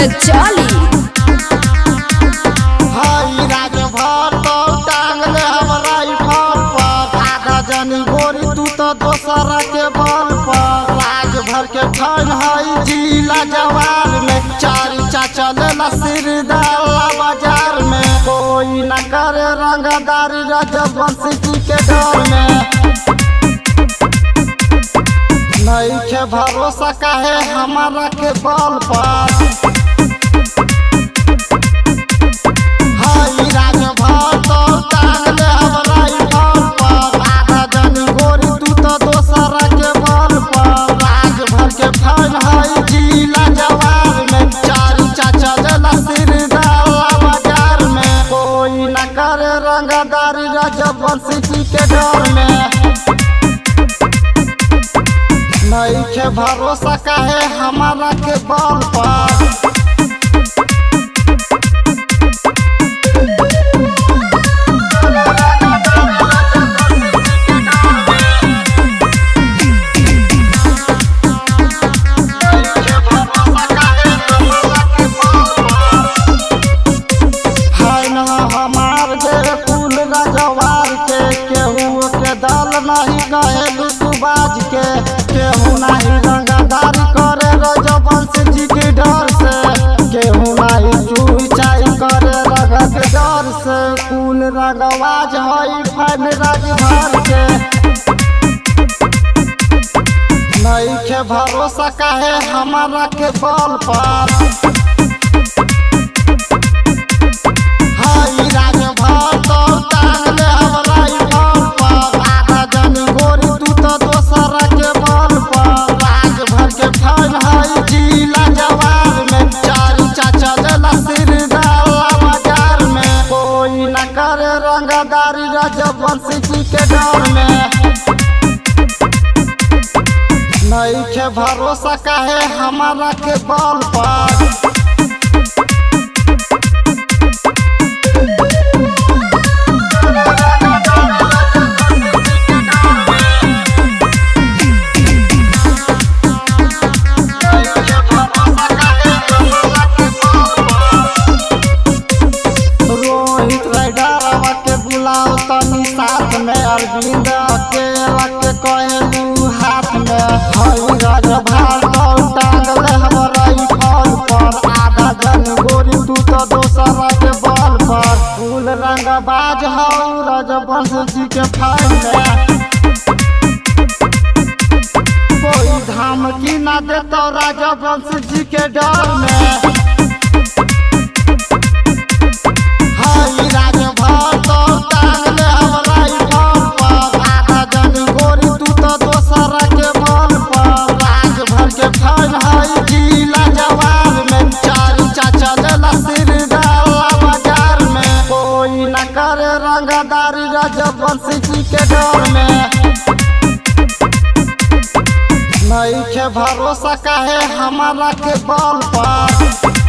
के चली। हाई राजभर तो टांगले हमरा इफर पर आधा जनी गोरी तू तो दोसरा के बल पर राजभर के फन हई जिला जवार में चारिचा चलेला सिरदाला बाजार में कोई न करे रंगदारी राजवंशी के घर में नहीं के भरोसा काहे हमारा के बल पर हाई राजभर तो टांगले हमरा इफर पर आधा जनी गोरी तू तो दोसरा के बल पर राजभर के फन हई जिला जवार में चारिचा चलेला सिरदाला बाजार में कोई न करे रंगदारी राजवंशी के घर में नहीं के भरोसा काहे हमारा के बल पर हमार जे कुल राजवार के केहू के दल नहीं कहेलू तू बाज के केहू नहीं रंगदारी करे राजवंशी के डर से केहू नहीं चूई चाई करे रगत के डर से कुल रंगवाज हई फन राजभर के नहीं के भरोसा काहे हमारा के बल पर हाई राजभर तो टांगले हमरा इफर पर आधा जनी गोरी तू तो दोसरा के बल पर राजभर के फन हई जिला जवार में चारिचा चलेला सिरदाला बाजार में कोई न करे रंगदारी राजवंशी के घर में नहीं के भरोसा काहे हमारा के बल पर बुलाओ तनी साथ में अरविंद अकेला के कहलू हाथ में हई राजभर तो टांगले हमरा इफर पर आधा जन गोरी तू तो दोसरा के बल पर फूल रंगबाज हऊ राजवंशी के फन में कोई धमकी ना देतो राजवंशी के डर में हाई राजभर तो टांगले हमरा इफर पर आधा जनी गोरी तू तो दोसरा के बल पर राजभर के फन हई जिला जवार में चारिचा चलेला सिरदाला बाजार में कोई न करे रंगदारी राजवंशी के घर में नहीं के भरोसा काहे हमारा के बल पर